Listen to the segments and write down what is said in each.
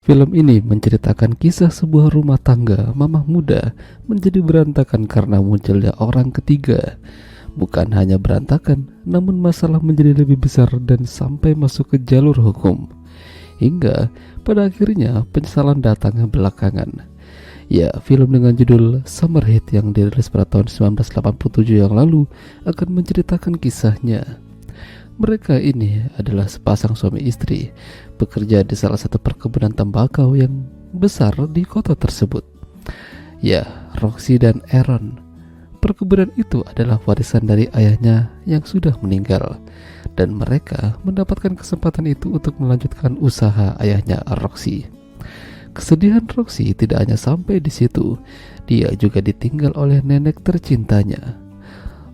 Film ini menceritakan kisah sebuah rumah tangga mamah muda menjadi berantakan karena munculnya orang ketiga. Bukan hanya berantakan, namun masalah menjadi lebih besar dan sampai masuk ke jalur hukum. Hingga pada akhirnya penyesalan datang belakangan. Ya, film dengan judul Summer Heat yang dirilis pada tahun 1987 yang lalu akan menceritakan kisahnya. Mereka ini adalah sepasang suami istri, bekerja di salah satu perkebunan tembakau yang besar di kota tersebut. Ya, Roxy dan Aaron. Perkebunan itu adalah warisan dari ayahnya yang sudah meninggal, dan mereka mendapatkan kesempatan itu untuk melanjutkan usaha ayahnya, Roxy. Kesedihan Roxy tidak hanya sampai di situ, dia juga ditinggal oleh nenek tercintanya.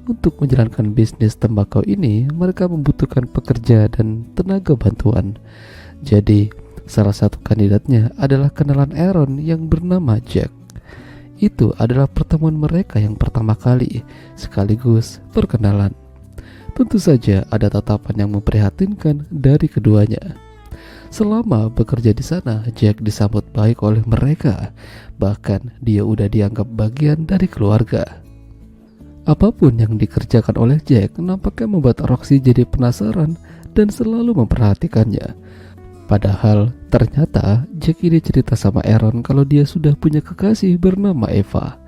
Untuk menjalankan bisnis tembakau ini, mereka membutuhkan pekerja dan tenaga bantuan. Jadi, salah satu kandidatnya adalah kenalan Aaron yang bernama Jack. Itu adalah pertemuan mereka yang pertama kali, sekaligus perkenalan. Tentu saja ada tatapan yang memprihatinkan dari keduanya. Selama bekerja di sana, Jack disambut baik oleh mereka. Bahkan dia udah dianggap bagian dari keluarga. Apapun yang dikerjakan oleh Jack nampaknya membuat Roxy jadi penasaran dan selalu memperhatikannya. Padahal ternyata Jack ini cerita sama Aaron kalau dia sudah punya kekasih bernama Eva,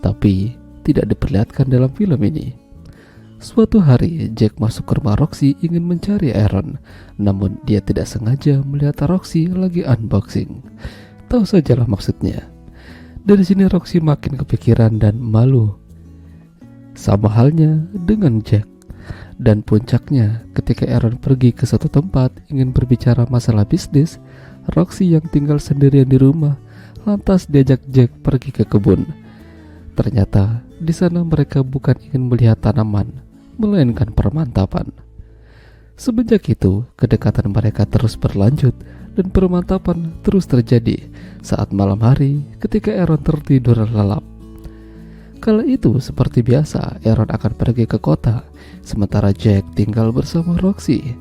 tapi tidak diperlihatkan dalam film ini. Suatu hari Jack masuk ke rumah Roxy ingin mencari Aaron, namun dia tidak sengaja melihat Roxy lagi unboxing. Tahu sajalah maksudnya. Dari sini Roxy makin kepikiran dan malu. Sama halnya dengan Jack. Dan puncaknya ketika Aaron pergi ke suatu tempat ingin berbicara masalah bisnis, Roxy yang tinggal sendirian di rumah lantas diajak Jack pergi ke kebun. Ternyata di sana mereka bukan ingin melihat tanaman, melainkan permantapan. Semenjak itu kedekatan mereka terus berlanjut dan permantapan terus terjadi saat malam hari ketika Aaron tertidur lelap. Kala itu seperti biasa Aaron akan pergi ke kota, sementara Jack tinggal bersama Roxy.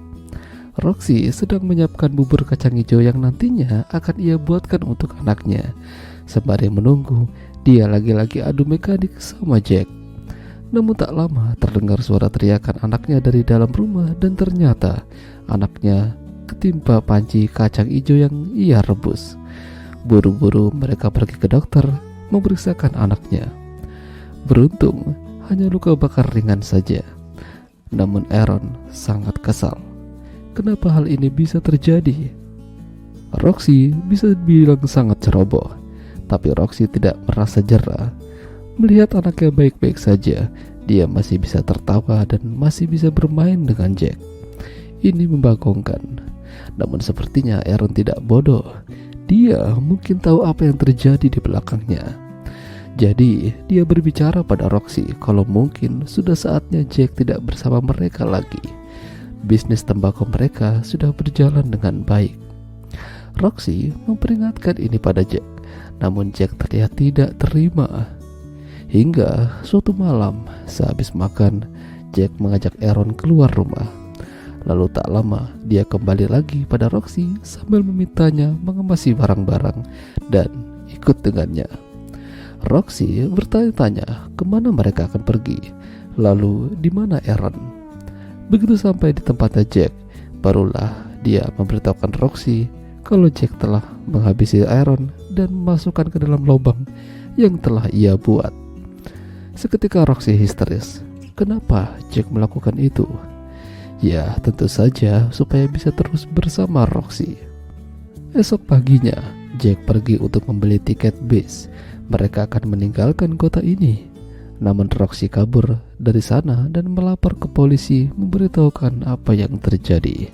Roxy sedang menyiapkan bubur kacang hijau yang nantinya akan ia buatkan untuk anaknya. Sembari menunggu, dia lagi-lagi adu mekanik sama Jack. Namun tak lama terdengar suara teriakan anaknya dari dalam rumah dan ternyata anaknya ketimpa panci kacang hijau yang ia rebus. Buru-buru mereka pergi ke dokter memeriksakan anaknya. Beruntung hanya luka bakar ringan saja. Namun Aaron sangat kesal. Kenapa hal ini bisa terjadi? Roxy bisa dibilang sangat ceroboh, tapi Roxy tidak merasa jera. Melihat anaknya baik-baik saja, dia masih bisa tertawa dan masih bisa bermain dengan Jack. Ini membagongkan. Namun sepertinya Aaron tidak bodoh. Dia mungkin tahu apa yang terjadi di belakangnya. Jadi dia berbicara pada Roxy kalau mungkin sudah saatnya Jack tidak bersama mereka lagi. Bisnis tembakau mereka sudah berjalan dengan baik. Roxy memperingatkan ini pada Jack, namun Jack terlihat tidak terima. Hingga suatu malam sehabis makan, Jack mengajak Aaron keluar rumah. Lalu tak lama dia kembali lagi pada Roxy sambil memintanya mengemasi barang-barang dan ikut dengannya. Roxy bertanya-tanya kemana mereka akan pergi, lalu di mana Aaron. Begitu sampai di tempatnya Jack, barulah dia memberitahukan Roxy kalau Jack telah menghabisi Aaron dan memasukkan ke dalam lubang yang telah ia buat. Seketika Roxy histeris. Kenapa Jack melakukan itu? Ya, tentu saja supaya bisa terus bersama Roxy. Esok paginya, Jack pergi untuk membeli tiket bis. Mereka akan meninggalkan kota ini. Namun Roxy kabur dari sana dan melapor ke polisi memberitahukan apa yang terjadi.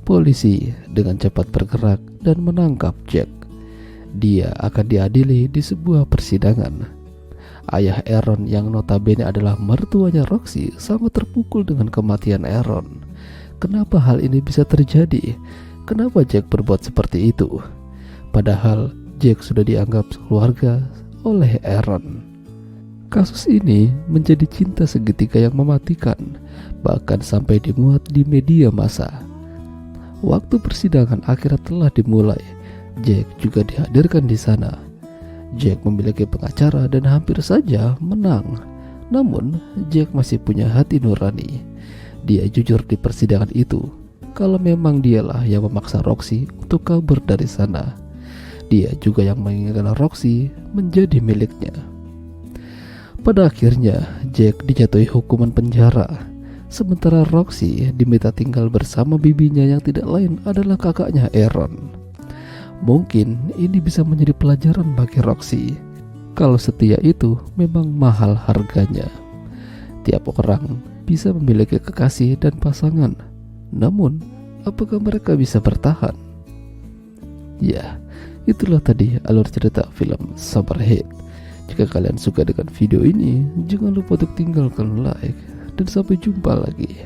Polisi dengan cepat bergerak dan menangkap Jack. Dia akan diadili di sebuah persidangan. Ayah Aaron yang notabene adalah mertuanya Roxy sangat terpukul dengan kematian Aaron. Kenapa hal ini bisa terjadi? Kenapa Jack berbuat seperti itu? Padahal Jack sudah dianggap keluarga oleh Aaron. Kasus ini menjadi cinta segitiga yang mematikan, bahkan sampai dimuat di media massa. Waktu persidangan akhirnya telah dimulai Jack juga dihadirkan di sana. Jack memiliki pengacara dan hampir saja menang. Namun, Jack masih punya hati nurani. Dia jujur di persidangan itu kalau memang dialah yang memaksa Roxy untuk kabur dari sana. Dia juga yang menginginkan Roxy menjadi miliknya. Pada akhirnya, Jack dijatuhi hukuman penjara. Sementara Roxy diminta tinggal bersama bibinya yang tidak lain adalah kakaknya Aaron. Mungkin ini bisa menjadi pelajaran bagi Roxy. Kalau setia itu memang mahal harganya. Tiap orang bisa memiliki kekasih dan pasangan. Namun, apakah mereka bisa bertahan? Ya, itulah tadi alur cerita film Saberhead. Jika kalian suka dengan video ini, jangan lupa untuk tinggalkan like. Dan sampai jumpa lagi.